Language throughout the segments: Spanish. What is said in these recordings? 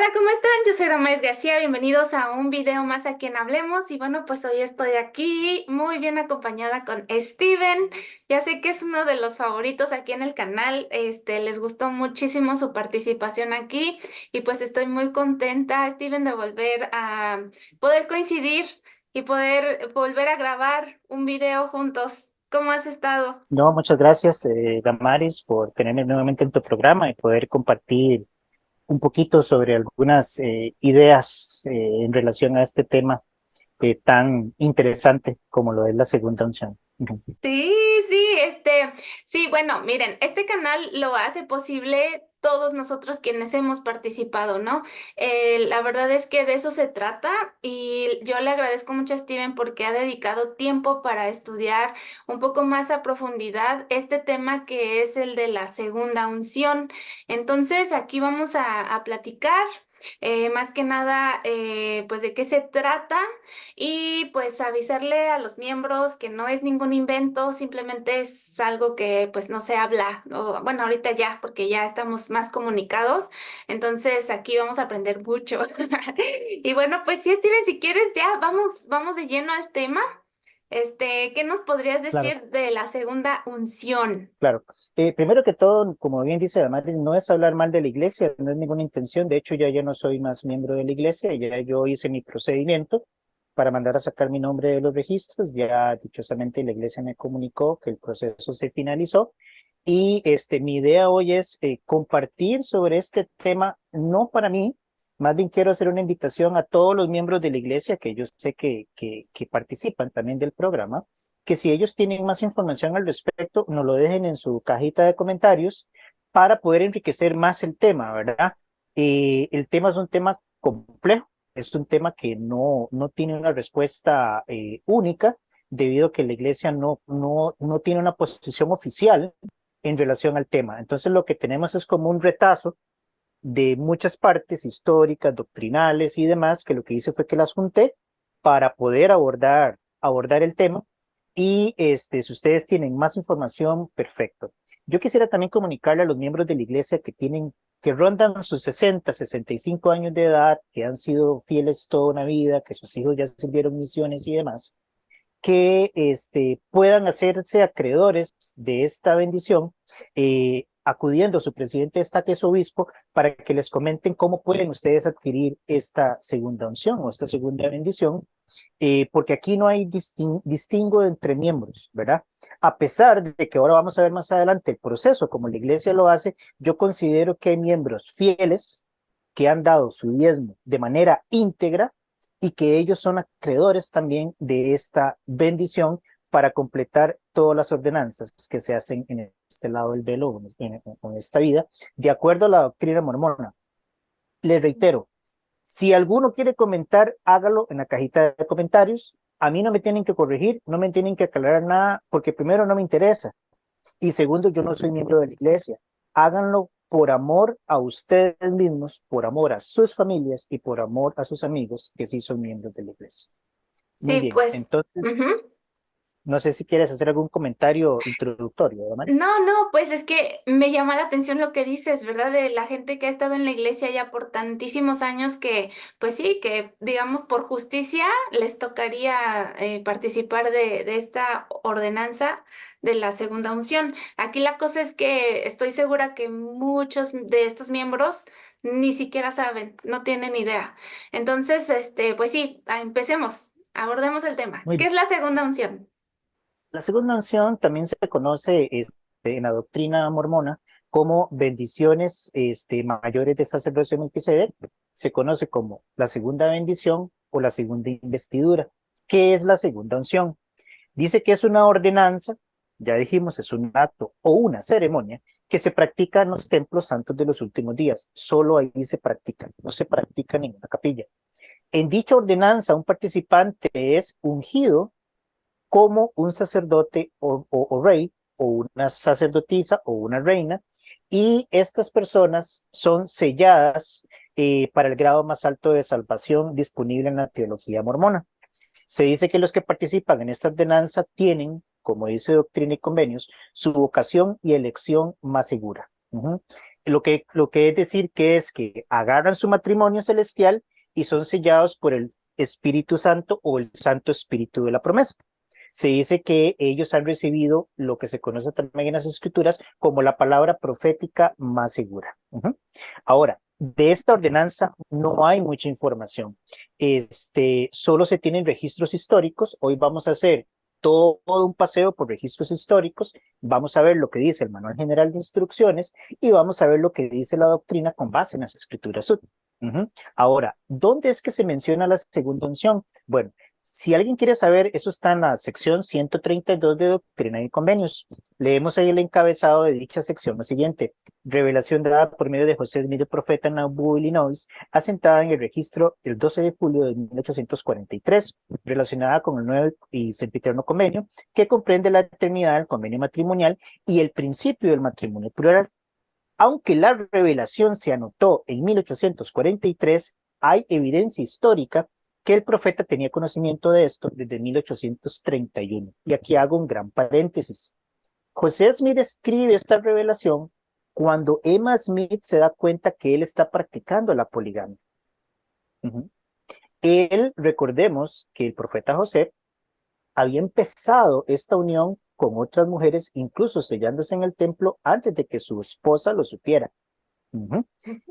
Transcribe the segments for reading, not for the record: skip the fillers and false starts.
Hola, ¿cómo están? Yo soy Damaris García, bienvenidos a un video más aquí en Hablemos y bueno, pues hoy estoy aquí muy bien acompañada con Steven. Ya sé que es uno de los favoritos aquí en el canal, les gustó muchísimo su participación aquí y pues estoy muy contenta, Steven, de volver a poder coincidir y poder volver a grabar un video juntos. ¿Cómo has estado? No, muchas gracias, Damaris, por tenerme nuevamente en tu programa y poder compartir un poquito sobre algunas ideas en relación a este tema tan interesante como lo es la segunda unción. Ujú. Sí, sí, sí, bueno, miren, este canal lo hace posible todos nosotros quienes hemos participado, ¿no? La verdad es que de eso se trata y yo le agradezco mucho a Steven porque ha dedicado tiempo para estudiar un poco más a profundidad este tema que es el de la segunda unción. Entonces, aquí vamos a platicar. Más que nada, pues de qué se trata y pues avisarle a los miembros que no es ningún invento, simplemente es algo que pues no se habla, bueno, ahorita ya, porque ya estamos más comunicados, entonces aquí vamos a aprender mucho. Y bueno, pues sí, Steven, si quieres ya vamos de lleno al tema. ¿Qué nos podrías Claro, decir de la segunda unción? claro. Primero que todo, como bien dice Damaris, no es hablar mal de la iglesia, no es ninguna intención. De hecho, ya no soy más miembro de la iglesia, ya yo hice mi procedimiento para mandar a sacar mi nombre de los registros. Ya dichosamente la iglesia me comunicó que el proceso se finalizó. Y mi idea hoy es compartir sobre este tema, no para mí, más bien quiero hacer una invitación a todos los miembros de la iglesia que yo sé que participan también del programa, que si ellos tienen más información al respecto, nos lo dejen en su cajita de comentarios para poder enriquecer más el tema, ¿verdad? El tema es un tema complejo, es un tema que no tiene una respuesta única, debido a que la iglesia no tiene una posición oficial en relación al tema. Entonces lo que tenemos es como un retazo de muchas partes históricas, doctrinales y demás, que lo que hice fue que las junté para poder abordar el tema. Y si ustedes tienen más información, perfecto. Yo quisiera también comunicarle a los miembros de la iglesia que rondan sus 65 años de edad, que han sido fieles toda una vida, que sus hijos ya sirvieron misiones y demás, que puedan hacerse acreedores de esta bendición, acudiendo a su presidente esta que es obispo para que les comenten cómo pueden ustedes adquirir esta segunda unción o esta segunda bendición, porque aquí no hay distingo entre miembros, ¿verdad? A pesar de que ahora vamos a ver más adelante el proceso, como la iglesia lo hace, yo considero que hay miembros fieles que han dado su diezmo de manera íntegra y que ellos son acreedores también de esta bendición para completar todas las ordenanzas que se hacen en este lado del velo, en esta vida, de acuerdo a la doctrina mormona. Les reitero, si alguno quiere comentar, hágalo en la cajita de comentarios. A mí no me tienen que corregir, no me tienen que aclarar nada, porque primero no me interesa y segundo, yo no soy miembro de la iglesia. Háganlo por amor a ustedes mismos, por amor a sus familias y por amor a sus amigos que sí son miembros de la iglesia. Muy Sí, bien, pues. entonces, Ujú. no sé si quieres hacer algún comentario introductorio, Damaris. No, no, pues es que me llama la atención lo que dices, ¿verdad? De la gente que ha estado en la iglesia ya por tantísimos años que, pues sí, que digamos por justicia les tocaría participar de esta ordenanza de la segunda unción. Aquí la cosa es que estoy segura que muchos de estos miembros ni siquiera saben, no tienen idea. Entonces, pues sí, empecemos, abordemos el tema. Muy ¿Qué bien. es la segunda unción? La segunda unción también se conoce en la doctrina mormona como bendiciones mayores de sacerdocio Melquisedec. Se conoce como la segunda bendición o la segunda investidura. ¿Qué es la segunda unción? Dice que es una ordenanza, ya dijimos, es un acto o una ceremonia que se practica en los templos santos de los últimos días. Solo ahí se practica, no se practica en ninguna capilla. En dicha ordenanza, un participante es ungido como un sacerdote o rey o una sacerdotisa o una reina, y estas personas son selladas para el grado más alto de salvación disponible en la teología mormona. Se dice que los que participan en esta ordenanza tienen, como dice Doctrina y Convenios, su vocación y elección más segura. Ujú. Lo que es decir que es que agarran su matrimonio celestial y son sellados por el Espíritu Santo o el Santo Espíritu de la promesa. Se dice que ellos han recibido lo que se conoce también en las escrituras como la palabra profética más segura. Ujú. Ahora, de esta ordenanza no hay mucha información. Solo se tienen registros históricos. Hoy vamos a hacer todo un paseo por registros históricos. Vamos a ver lo que dice el Manual General de Instrucciones y vamos a ver lo que dice la doctrina con base en las escrituras. Ujú. Ahora, ¿dónde es que se menciona la segunda unción? Bueno, si alguien quiere saber, eso está en la sección 132 de Doctrina y Convenios. Leemos ahí el encabezado de dicha sección, lo siguiente: revelación dada por medio de José Smith, el profeta en Nauvoo, Illinois, asentada en el registro el 12 de julio de 1843, relacionada con el nuevo y sempiterno convenio, que comprende la eternidad del convenio matrimonial y el principio del matrimonio plural. Aunque la revelación se anotó en 1843, hay evidencia histórica que el profeta tenía conocimiento de esto desde 1831. Y aquí hago un gran paréntesis. José Smith escribe esta revelación cuando Emma Smith se da cuenta que él está practicando la poligamia. Uh-huh. Recordemos que el profeta José había empezado esta unión con otras mujeres, incluso sellándose en el templo antes de que su esposa lo supiera. Uh-huh.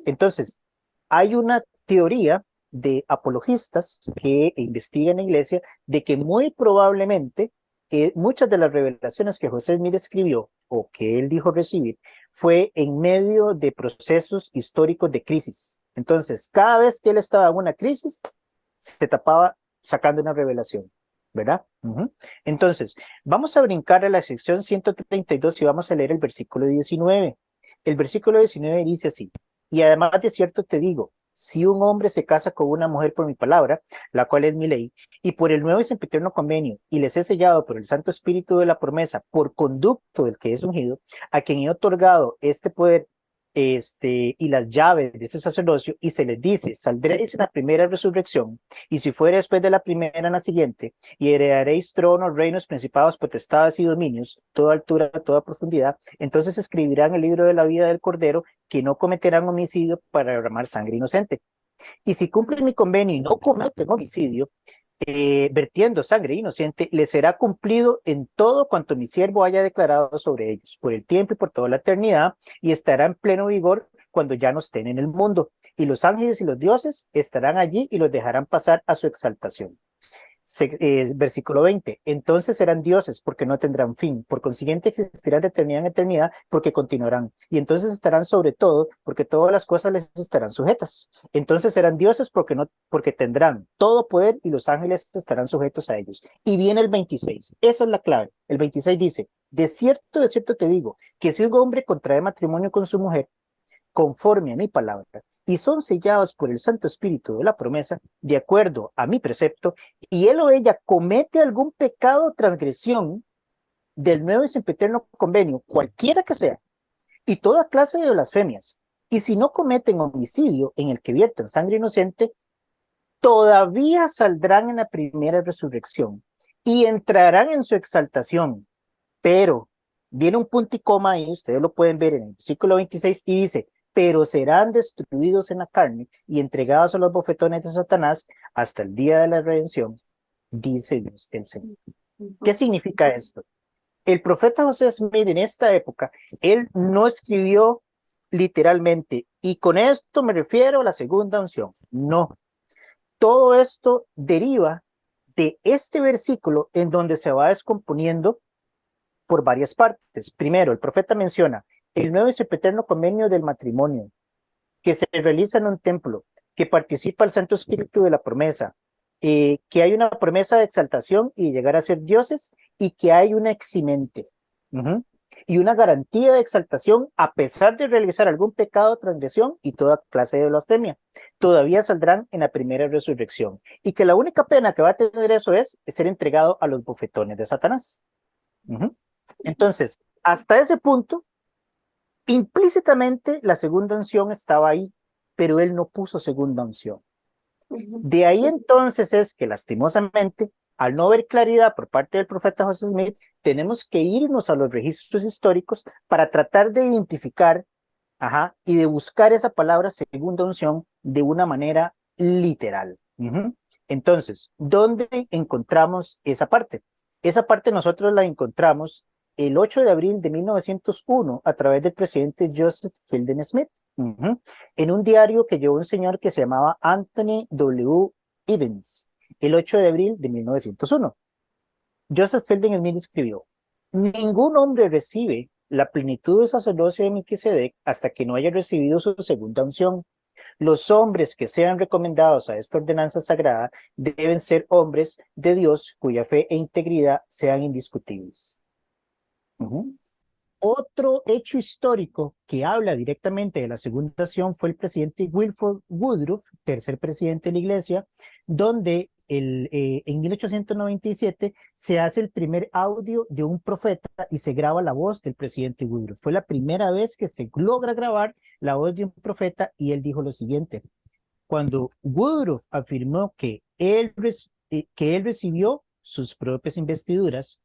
Entonces, hay una teoría de apologistas que investigan en la iglesia de que muy probablemente muchas de las revelaciones que José Smith escribió o que él dijo recibir fue en medio de procesos históricos de crisis. Entonces, cada vez que él estaba en una crisis, se tapaba sacando una revelación, ¿verdad? Uh-huh. Entonces, vamos a brincar a la sección 132 y vamos a leer el versículo 19. El versículo 19 dice así: y además de cierto te digo, si un hombre se casa con una mujer por mi palabra, la cual es mi ley, y por el nuevo y sempiterno convenio, y les he sellado por el Santo Espíritu de la promesa, por conducto del que es ungido, a quien he otorgado este poder, y las llaves de este sacerdocio, y se les dice, saldréis en la primera resurrección, y si fuera después de la primera en la siguiente, y heredaréis tronos, reinos, principados, potestades y dominios, toda altura, toda profundidad, entonces escribirán el libro de la vida del Cordero, que no cometerán homicidio para derramar sangre inocente. Y si cumplen mi convenio y no cometen homicidio, vertiendo sangre inocente, les será cumplido en todo cuanto mi siervo haya declarado sobre ellos, por el tiempo y por toda la eternidad, y estará en pleno vigor cuando ya no estén en el mundo. Y los ángeles y los dioses estarán allí y los dejarán pasar a su exaltación. Versículo 20, entonces serán dioses porque no tendrán fin, por consiguiente existirán de eternidad en eternidad porque continuarán, y entonces estarán sobre todo porque todas las cosas les estarán sujetas. Entonces serán dioses porque tendrán todo poder y los ángeles estarán sujetos a ellos. Y viene el 26, esa es la clave. El 26 dice, de cierto te digo, que si un hombre contrae matrimonio con su mujer, conforme a mi palabra, y son sellados por el Santo Espíritu de la promesa, de acuerdo a mi precepto, y él o ella comete algún pecado o transgresión del nuevo y sempiterno convenio, cualquiera que sea, y toda clase de blasfemias, y si no cometen homicidio en el que viertan sangre inocente, todavía saldrán en la primera resurrección y entrarán en su exaltación. Pero viene un punto y coma ahí, ustedes lo pueden ver en el versículo 26 y dice, pero serán destruidos en la carne y entregados a los bofetones de Satanás hasta el día de la redención, dice Dios el Señor. ¿Qué significa esto? El profeta José Smith en esta época, él no escribió literalmente, y con esto me refiero a la segunda unción. No, todo esto deriva de este versículo en donde se va descomponiendo por varias partes. Primero, el profeta menciona el nuevo y sempiterno convenio del matrimonio, que se realiza en un templo, que participa el Santo Espíritu de la promesa, que hay una promesa de exaltación y llegar a ser dioses, y que hay una eximente, y una garantía de exaltación a pesar de realizar algún pecado o transgresión y toda clase de blasfemia. Todavía saldrán en la primera resurrección, y que la única pena que va a tener eso es ser entregado a los bofetones de Satanás. Entonces, hasta ese punto, implícitamente la segunda unción estaba ahí, pero él no puso segunda unción. De ahí entonces es que lastimosamente, al no haber claridad por parte del profeta José Smith, tenemos que irnos a los registros históricos para tratar de identificar ajá, y de buscar esa palabra segunda unción de una manera literal. Entonces, ¿dónde encontramos esa parte? Esa parte nosotros la encontramos el 8 de abril de 1901 a través del presidente Joseph Fielding Smith, en un diario que llevó un señor que se llamaba Anthony W. Evans, el 8 de abril de 1901. Joseph Fielding Smith escribió: ningún hombre recibe la plenitud del sacerdocio de Melquisedec hasta que no haya recibido su segunda unción. Los hombres que sean recomendados a esta ordenanza sagrada deben ser hombres de Dios cuya fe e integridad sean indiscutibles. Otro hecho histórico que habla directamente de la segunda unción fue el presidente Wilford Woodruff, tercer presidente de la iglesia, donde en 1897 se hace el primer audio de un profeta y se graba la voz del presidente Woodruff. Fue la primera vez que se logra grabar la voz de un profeta y él dijo lo siguiente: cuando Woodruff afirmó que él recibió sus propias investiduras,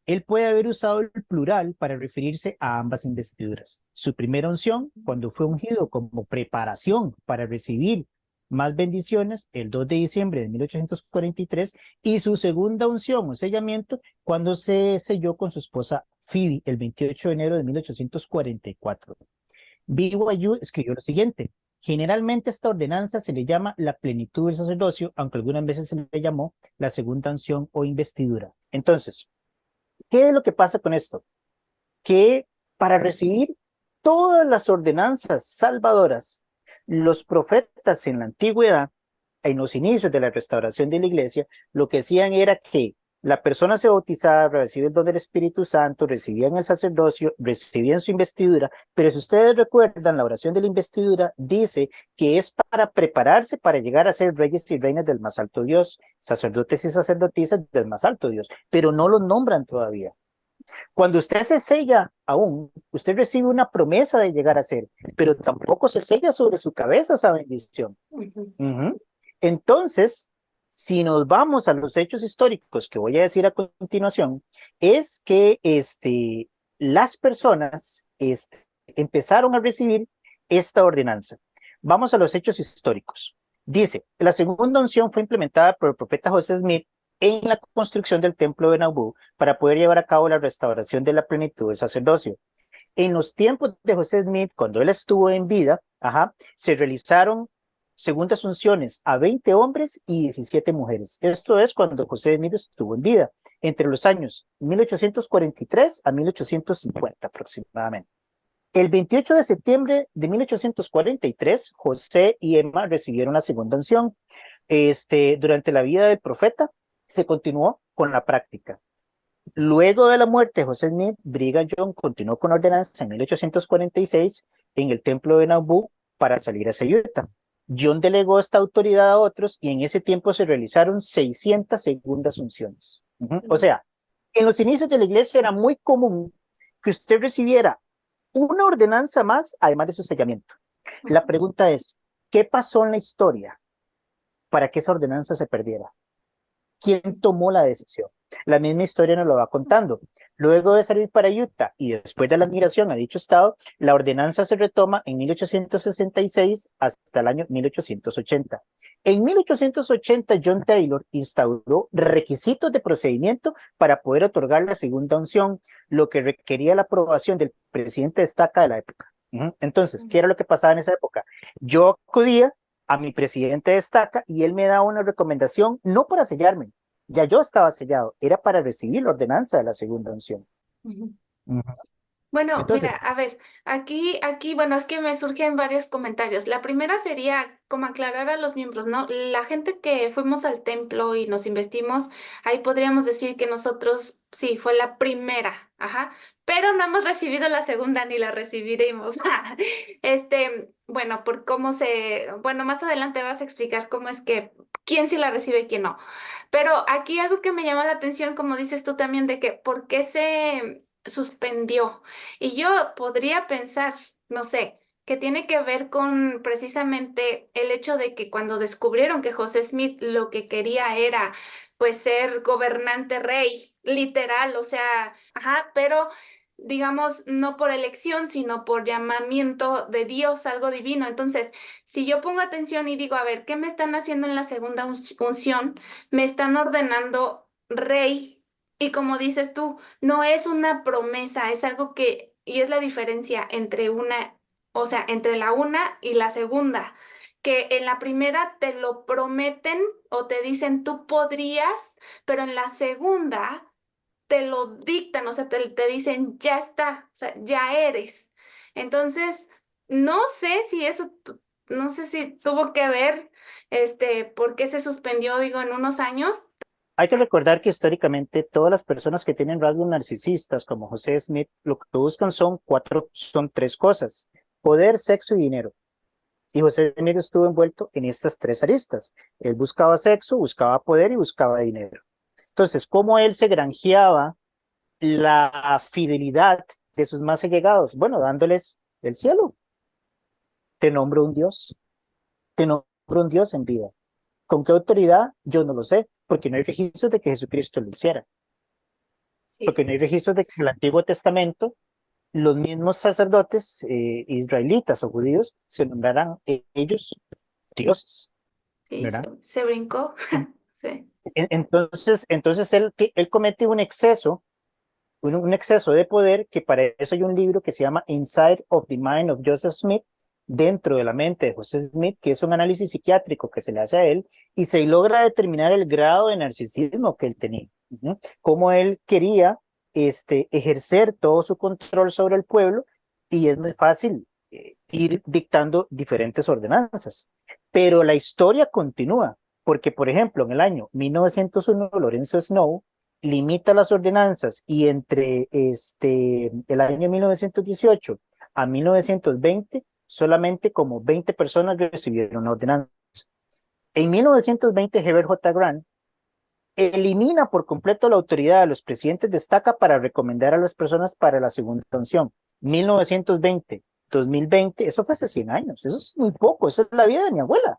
él puede haber usado el plural para referirse a ambas investiduras. Su primera unción, cuando fue ungido como preparación para recibir más bendiciones, el 2 de diciembre de 1843, y su segunda unción o sellamiento, cuando se selló con su esposa Phoebe, el 28 de enero de 1844. BYU escribió lo siguiente: generalmente esta ordenanza se le llama la plenitud del sacerdocio, aunque algunas veces se le llamó la segunda unción o investidura. Entonces, ¿qué es lo que pasa con esto? Que para recibir todas las ordenanzas salvadoras, los profetas en la antigüedad, en los inicios de la restauración de la iglesia, lo que hacían era que la persona se bautizaba, recibía el don del Espíritu Santo, recibían el sacerdocio, recibían su investidura, pero si ustedes recuerdan, la oración de la investidura dice que es para prepararse para llegar a ser reyes y reinas del más alto Dios, sacerdotes y sacerdotisas del más alto Dios, pero no los nombran todavía. Cuando usted se sella aún, usted recibe una promesa de llegar a ser, pero tampoco se sella sobre su cabeza esa bendición. Entonces, si nos vamos a los hechos históricos que voy a decir a continuación, es que las personas empezaron a recibir esta ordenanza. Vamos a los hechos históricos. Dice: la segunda unción fue implementada por el profeta José Smith en la construcción del templo de Nauvoo para poder llevar a cabo la restauración de la plenitud del sacerdocio. En los tiempos de José Smith, cuando él estuvo en vida, se realizaron segundas unciones a 20 hombres y 17 mujeres. Esto es cuando José Smith estuvo en vida, entre los años 1843 a 1850 aproximadamente. El 28 de septiembre de 1843, José y Emma recibieron la segunda unción. Durante la vida del profeta, se continuó con la práctica. Luego de la muerte de José Smith, Brigham Young continuó con la ordenanza en 1846 en el templo de Nauvoo para salir hacia Utah. John delegó esta autoridad a otros y en ese tiempo se realizaron 600 segundas unciones. O sea, en los inicios de la iglesia era muy común que usted recibiera una ordenanza más, además de su sellamiento. La pregunta es: ¿qué pasó en la historia para que esa ordenanza se perdiera? ¿Quién tomó la decisión? La misma historia nos lo va contando. Luego de salir para Utah y después de la migración a dicho estado, la ordenanza se retoma en 1866 hasta el año 1880. En 1880, John Taylor instauró requisitos de procedimiento para poder otorgar la segunda unción, lo que requería la aprobación del presidente de estaca de la época. Entonces, ¿qué era lo que pasaba en esa época? Yo acudía a mi presidente de estaca y él me daba una recomendación, no para sellarme, ya yo estaba sellado, era para recibir la ordenanza de la segunda unción. Bueno, mira, Entonces, a ver, bueno, es que me surgen varios comentarios. La primera sería como aclarar a los miembros, ¿no? La gente que fuimos al templo y nos investimos, ahí podríamos decir que nosotros, sí, fue la primera, ajá, pero no hemos recibido la segunda ni la recibiremos. Bueno, por cómo bueno, más adelante vas a explicar cómo es que, quién sí la recibe y quién no. Pero aquí algo que me llama la atención, como dices tú también, de que por qué se suspendió. Y yo podría pensar, no sé, que tiene que ver con precisamente el hecho de que cuando descubrieron que José Smith lo que quería era pues ser gobernante rey, literal, o sea, ajá, pero digamos, no por elección, sino por llamamiento de Dios, algo divino. Entonces, si yo pongo atención y digo, a ver, ¿qué me están haciendo en la segunda unción? Me están ordenando rey. Y como dices tú, no es una promesa, es algo que, y es la diferencia entre una, o sea, entre la una y la segunda, que en la primera te lo prometen o te dicen tú podrías, pero en la segunda te lo dictan, o sea, te dicen, ya está, o sea, ya eres. Entonces, no sé si eso, no sé si tuvo que ver, por qué se suspendió, digo, en unos años. Hay que recordar que históricamente todas las personas que tienen rasgos narcisistas, como José Smith, lo que buscan son tres cosas: poder, sexo y dinero. Y José Smith estuvo envuelto en estas tres aristas. Él buscaba sexo, buscaba poder y buscaba dinero. Entonces, ¿cómo él se granjeaba la fidelidad de sus más allegados? Bueno, dándoles el cielo. Te nombro un Dios, te nombro un Dios en vida. ¿Con qué autoridad? Yo no lo sé, porque no hay registros de que Jesucristo lo hiciera, Sí, porque no hay registros de que en el Antiguo Testamento los mismos sacerdotes israelitas o judíos se nombraran ellos dioses, sí, ¿verdad? se brincó. Sí. Entonces él comete un exceso de poder, que para eso hay un libro que se llama Inside of the Mind of Joseph Smith, dentro de la mente de José Smith, que es un análisis psiquiátrico que se le hace a él, y se logra determinar el grado de narcisismo que él tenía, cómo él quería ejercer todo su control sobre el pueblo, y es muy fácil ir dictando diferentes ordenanzas. Pero la historia continúa, porque, por ejemplo, en el año 1901, Lorenzo Snow limita las ordenanzas, y entre el año 1918 a 1920 solamente como 20 personas recibieron la ordenanza. En 1920 Herbert J. Grant elimina por completo la autoridad de los presidentes de estaca para recomendar a las personas para la segunda unción. 1920, 2020, eso fue hace 100 años, eso es muy poco, esa es la vida de mi abuela.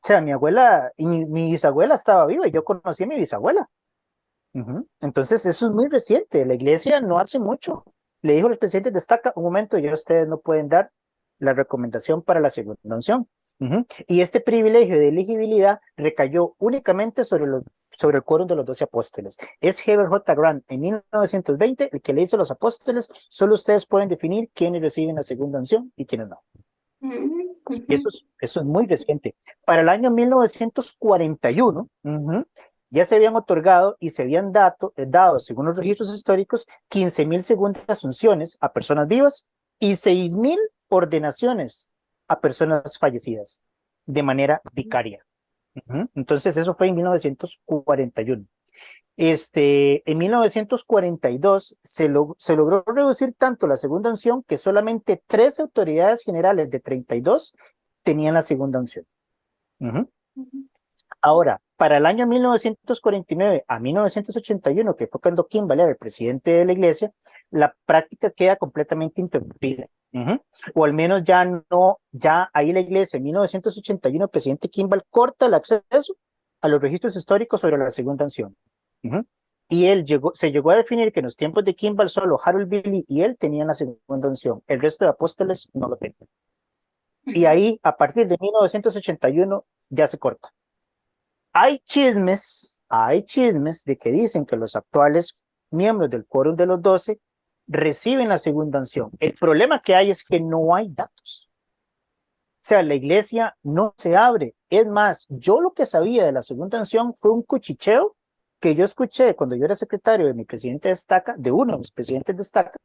O sea, mi abuela y mi bisabuela estaba viva y yo conocí a mi bisabuela. Entonces, eso es muy reciente. La iglesia no hace mucho. Le dijo a los presidentes de estaca: un momento, ya ustedes no pueden dar la recomendación para la segunda unción. Y este privilegio de elegibilidad recayó únicamente sobre el quórum de los 12 apóstoles. Es Herbert J. Grant en 1920 el que le dice a los apóstoles: solo ustedes pueden definir quiénes reciben la segunda unción y quiénes no. Ujú, ujú, Eso es muy reciente. Para el año 1941, ya se habían otorgado y se habían dado, según los registros históricos, 15.000 segundas unciones a personas vivas y 6.000 ordenaciones a personas fallecidas de manera vicaria. Entonces, eso fue en 1941. En 1942 se logró reducir tanto la segunda unción que solamente 3 autoridades generales de 32 tenían la segunda unción. ujú. Ahora, para el año 1949 a 1981, que fue cuando Kimball era el presidente de la iglesia, la práctica queda completamente interrumpida. O al menos ya ahí la iglesia, en 1981, el presidente Kimball corta el acceso a los registros históricos sobre la segunda unción. Y se llegó a definir que en los tiempos de Kimball solo Harold Billy y él tenían la segunda unción, el resto de apóstoles no lo tenían. Y Ujú. ahí, a partir de 1981, ya se corta. Hay chismes de que dicen que los actuales miembros del quórum de los 12 reciben la segunda unción. El problema que hay es que no hay datos. O sea, la iglesia no se abre. Es más, yo lo que sabía de la segunda unción fue un cuchicheo que yo escuché cuando yo era secretario de mi presidente de estaca, de uno de mis presidentes de estaca,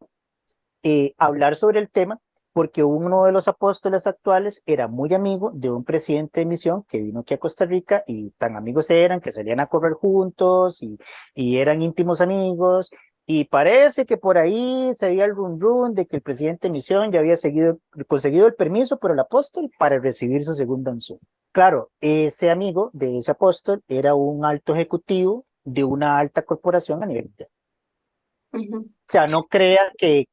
hablar sobre el tema, porque uno de los apóstoles actuales era muy amigo de un presidente de misión que vino aquí a Costa Rica, y tan amigos eran que salían a correr juntos y eran íntimos amigos. Y parece que por ahí se veía el run run de que el presidente de misión ya había conseguido el permiso por el apóstol para recibir su segunda unción. Claro, ese amigo de ese apóstol era un alto ejecutivo de una alta corporación a nivel mundial. Ujú. O sea, no crea que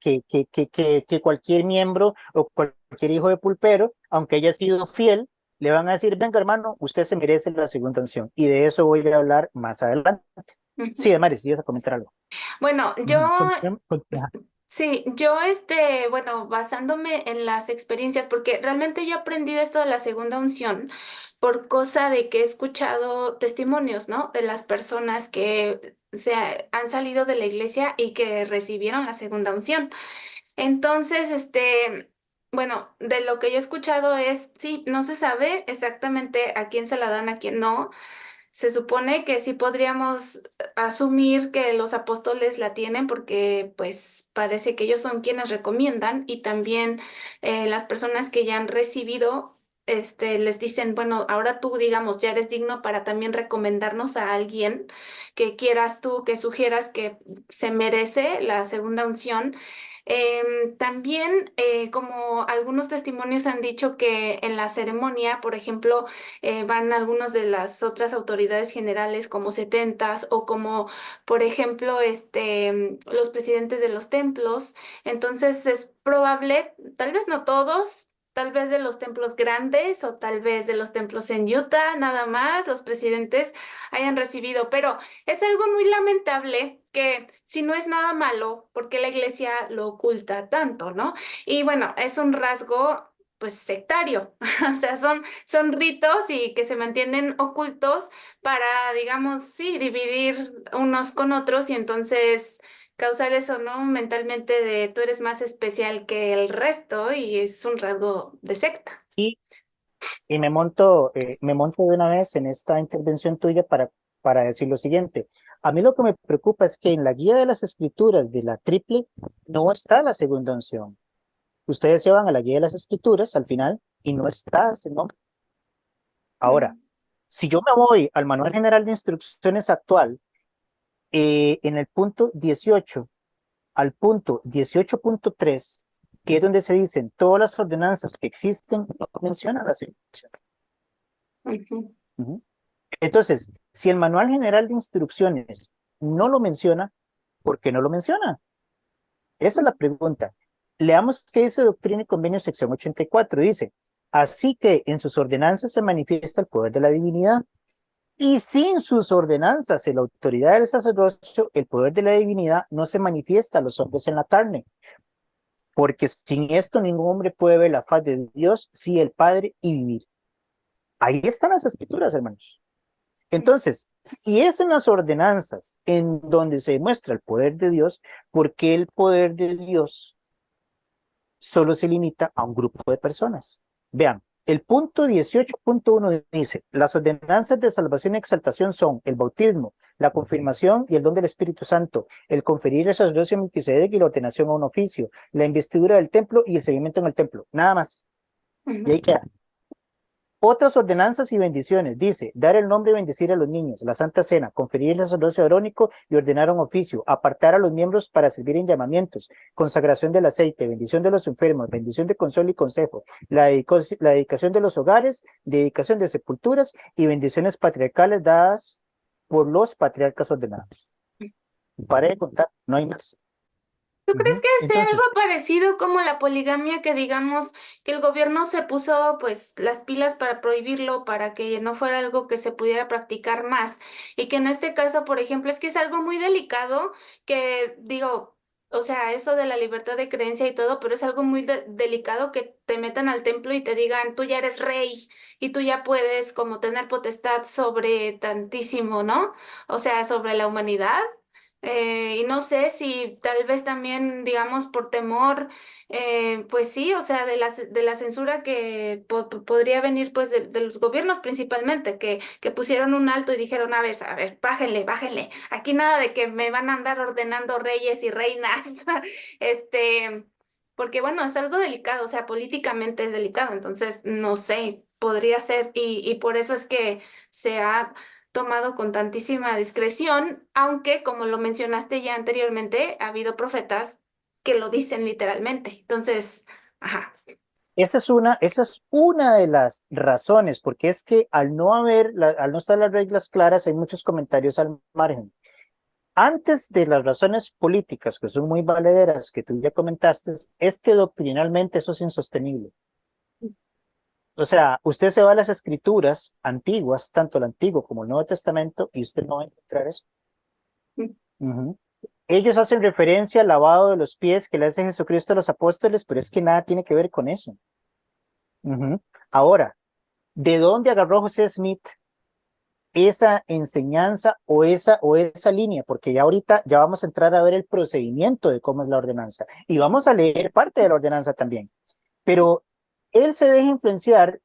cualquier miembro o cualquier hijo de pulpero, aunque haya sido fiel, le van a decir: venga, hermano, usted se merece la segunda unción. Y de eso voy a hablar más adelante. Sí, Ujú. Damaris, ibas a comentar algo. Bueno, yo Ujú. Ajá. sí, yo bueno, basándome en las experiencias, porque realmente yo aprendí de esto de la segunda unción por cosa de que he escuchado testimonios, ¿no? De las personas que han salido de la iglesia y que recibieron la segunda unción. Entonces, bueno, de lo que yo he escuchado es, sí, no se sabe exactamente a quién se la dan, a quién no. Se supone que sí podríamos asumir que los apóstoles la tienen porque pues parece que ellos son quienes recomiendan y también las personas que ya han recibido, les dicen, bueno, ahora tú digamos ya eres digno para también recomendarnos a alguien que quieras tú, que sugieras que se merece la segunda unción. También, como algunos testimonios han dicho que en la ceremonia, por ejemplo, van algunos de las otras autoridades generales como setentas o como, por ejemplo, los presidentes de los templos. Entonces es probable, tal vez no todos. Tal vez de los templos grandes o tal vez de los templos en Utah, nada más, los presidentes hayan recibido, pero es algo muy lamentable que si no es nada malo, ¿porque la iglesia lo oculta tanto, no? Y bueno, es un rasgo pues sectario, o sea, son ritos y que se mantienen ocultos para, digamos, sí, dividir unos con otros y entonces causar eso, ¿no? Mentalmente de tú eres más especial que el resto y es un rasgo de secta. Y, y me monto de una vez en esta intervención tuya para decir lo siguiente. A mí lo que me preocupa es que en la guía de las escrituras de la triple no está la segunda unción. Ustedes se van a la guía de las escrituras al final y no está ese nombre. Ahora, Mm, si yo me voy al Manual General de Instrucciones actual, en el punto 18 al punto 18.3, que es donde se dicen todas las ordenanzas que existen, no mencionan las instrucciones. ujú, Ujú. Entonces, si el Manual General de Instrucciones no lo menciona, ¿por qué no lo menciona? Esa es la pregunta. Leamos qué dice Doctrina y Convenio, sección 84. Dice, así que en sus ordenanzas se manifiesta el poder de la divinidad. Y sin sus ordenanzas y la autoridad del sacerdocio, el poder de la divinidad no se manifiesta a los hombres en la carne, porque sin esto ningún hombre puede ver la faz de Dios, sí el Padre, y vivir. Ahí están las escrituras, hermanos. Entonces, si es en las ordenanzas en donde se demuestra el poder de Dios, ¿por qué el poder de Dios solo se limita a un grupo de personas? Vean, el punto 18.1 dice, las ordenanzas de salvación y exaltación son el bautismo, la confirmación y el don del Espíritu Santo, el conferir el sacerdocio a Melquisedec y la ordenación a un oficio, la investidura del templo y el seguimiento en el templo. Nada más. Y ujú. ahí queda. Otras ordenanzas y bendiciones, dice, dar el nombre y bendecir a los niños, la Santa Cena, conferir el sacerdocio arónico y ordenar un oficio, apartar a los miembros para servir en llamamientos, consagración del aceite, bendición de los enfermos, bendición de consuelo y consejo, la dedicación de los hogares, dedicación de sepulturas y bendiciones patriarcales dadas por los patriarcas ordenados. Para de contar, no hay más. ¿Tú crees Ujú. que sea algo Entonces, parecido como la poligamia, que digamos que el gobierno se puso pues las pilas para prohibirlo, para que no fuera algo que se pudiera practicar más? Y que en este caso, por ejemplo, es que es algo muy delicado que digo, o sea, eso de la libertad de creencia y todo, pero es algo muy delicado que te metan al templo y te digan, tú ya eres rey y tú ya puedes como tener potestad sobre tantísimo, ¿no? O sea, sobre la humanidad. Y no sé si tal vez también, digamos, por temor, pues sí, o sea, de la censura que podría venir pues de los gobiernos principalmente, que pusieron un alto y dijeron, a ver, bájenle, bájenle, aquí nada de que me van a andar ordenando reyes y reinas, porque bueno, es algo delicado, o sea, políticamente es delicado, entonces no sé, podría ser, y por eso es que se ha tomado con tantísima discreción, aunque como lo mencionaste ya anteriormente, ha habido profetas que lo dicen literalmente. Entonces, ajá. esa es una de las razones, porque es que al no estar las reglas claras, hay muchos comentarios al margen. Antes de las razones políticas, que son muy valederas, que tú ya comentaste, es que doctrinalmente eso es insostenible. O sea, usted se va a las escrituras antiguas, tanto el Antiguo como el Nuevo Testamento, y usted no va a encontrar eso. Ujú. Ellos hacen referencia al lavado de los pies que le hace Jesucristo a los apóstoles, pero es que nada tiene que ver con eso. Ujú. Ahora, ¿de dónde agarró José Smith esa enseñanza o esa línea? Porque ya ahorita ya vamos a entrar a ver el procedimiento de cómo es la ordenanza y vamos a leer parte de la ordenanza también. Pero él se deja influenciar.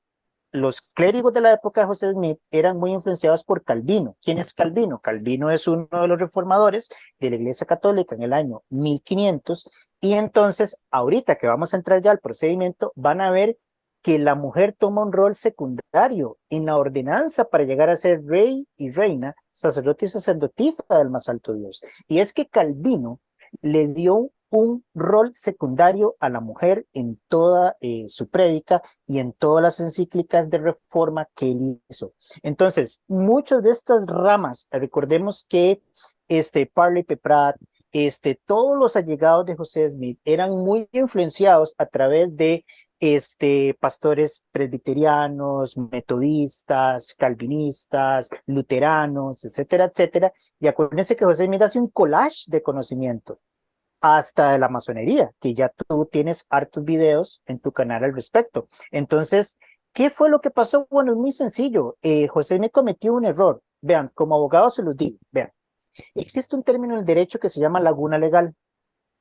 Los clérigos de la época de José Smith eran muy influenciados por Calvino. ¿Quién es Calvino? Calvino es uno de los reformadores de la Iglesia Católica en el año 1500, y entonces ahorita que vamos a entrar ya al procedimiento van a ver que la mujer toma un rol secundario en la ordenanza para llegar a ser rey y reina, sacerdote y sacerdotisa del más alto Dios. Y es que Calvino le dio un rol secundario a la mujer en toda su prédica y en todas las encíclicas de reforma que él hizo. Entonces, muchas de estas ramas, recordemos que Parley P. Pratt, todos los allegados de José Smith eran muy influenciados a través de pastores presbiterianos, metodistas, calvinistas, luteranos, etcétera, etcétera. Y acuérdense que José Smith hace un collage de conocimiento hasta de la masonería, que ya tú tienes hartos videos en tu canal al respecto. Entonces, ¿qué fue lo que pasó? Bueno, es muy sencillo. José me cometió un error. Vean, como abogado se los digo. Vean, existe un término en el derecho que se llama laguna legal.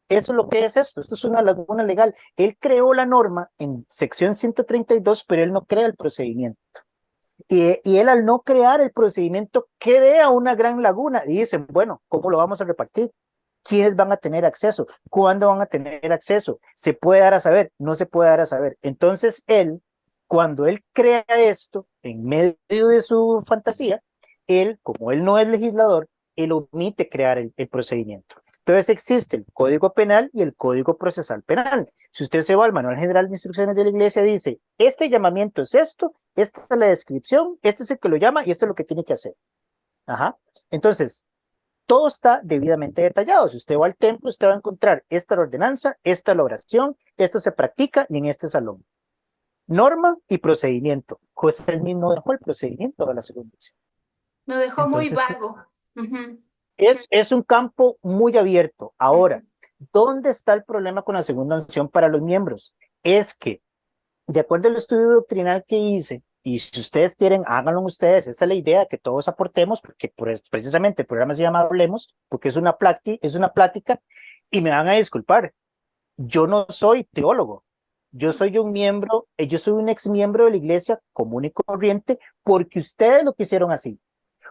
Eso es lo que es esto. Esto es una laguna legal. Él creó la norma en sección 132, pero él no crea el procedimiento. Y él al no crear el procedimiento crea una gran laguna y dicen, bueno, ¿cómo lo vamos a repartir? ¿Quiénes van a tener acceso? ¿Cuándo van a tener acceso? ¿Se puede dar a saber? No se puede dar a saber. Entonces él, cuando él crea esto en medio de su fantasía, él, como él no es legislador, él omite crear el procedimiento. Entonces existe el Código Penal y el Código Procesal Penal. Si usted se va al Manual General de Instrucciones de la Iglesia, dice, este llamamiento es esto, esta es la descripción, este es el que lo llama y esto es lo que tiene que hacer. Ajá. Entonces, todo está debidamente detallado. Si usted va al templo, usted va a encontrar esta la ordenanza, esta la oración, esto se practica y en este salón. Norma y procedimiento. José mismo dejó el procedimiento de la segunda opción. Lo dejó muy Entonces, vago. Ujú, es un campo muy abierto. Ahora, ujú, ¿dónde está el problema con la segunda unción para los miembros? Es que, de acuerdo al estudio doctrinal que hice, y si ustedes quieren, háganlo ustedes, esa es la idea, que todos aportemos, porque precisamente el programa se llama Hablemos, porque es una plática, y me van a disculpar, yo no soy teólogo, yo soy un ex miembro de la iglesia común y corriente, porque ustedes lo quisieron así,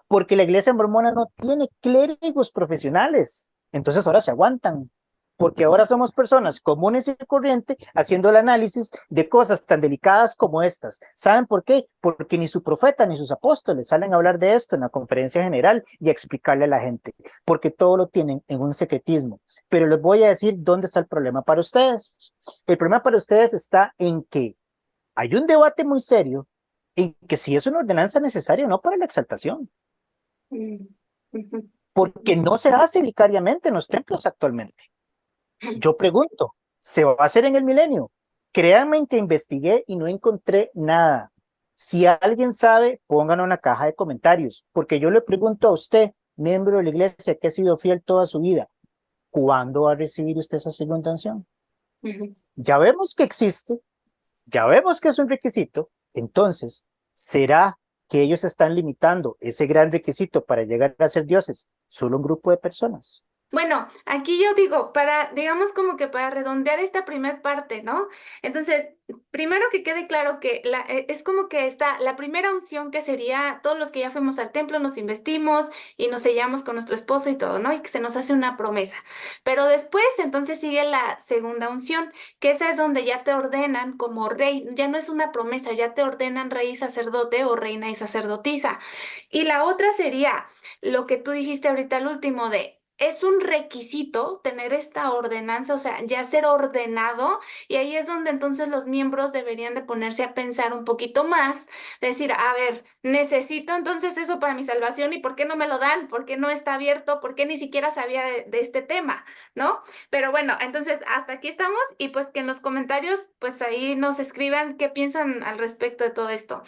porque la iglesia mormona no tiene clérigos profesionales. Entonces ahora se aguantan, porque ahora somos personas comunes y corrientes haciendo el análisis de cosas tan delicadas como estas. ¿Saben por qué? Porque ni su profeta ni sus apóstoles salen a hablar de esto en la conferencia general y a explicarle a la gente, porque todo lo tienen en un secretismo. Pero les voy a decir dónde está el problema para ustedes. El problema para ustedes está en que hay un debate muy serio en que si es una ordenanza necesaria o no para la exaltación, ujú, ujú. porque no se hace vicariamente en los templos actualmente. Yo pregunto, ¿se va a hacer en el milenio? Créanme que investigué y no encontré nada. Si alguien sabe, pónganlo en la caja de comentarios, porque yo le pregunto a usted, miembro de la iglesia que ha sido fiel toda su vida, ¿cuándo va a recibir usted esa segunda unción? Ujú. Ya vemos que existe, ya vemos que es un requisito, entonces, ¿será que ellos están limitando ese gran requisito para llegar a ser dioses solo un grupo de personas? Bueno, aquí yo digo, digamos como que para redondear esta primer parte, ¿no? Entonces, primero que quede claro que es como que está la primera unción que sería todos los que ya fuimos al templo, nos investimos y nos sellamos con nuestro esposo y todo, ¿no? Y que se nos hace una promesa. Pero después, entonces sigue la segunda unción, que esa es donde ya te ordenan como rey, ya no es una promesa, ya te ordenan rey y sacerdote o reina y sacerdotisa. Y la otra sería lo que tú dijiste ahorita al último de es un requisito tener esta ordenanza, o sea, ya ser ordenado, y ahí es donde entonces los miembros deberían de ponerse a pensar un poquito más, decir, a ver, necesito entonces eso para mi salvación y ¿por qué no me lo dan? ¿Por qué no está abierto? ¿Por qué ni siquiera sabía de este tema? ¿No? Pero bueno, entonces hasta aquí estamos y pues que en los comentarios pues ahí nos escriban qué piensan al respecto de todo esto.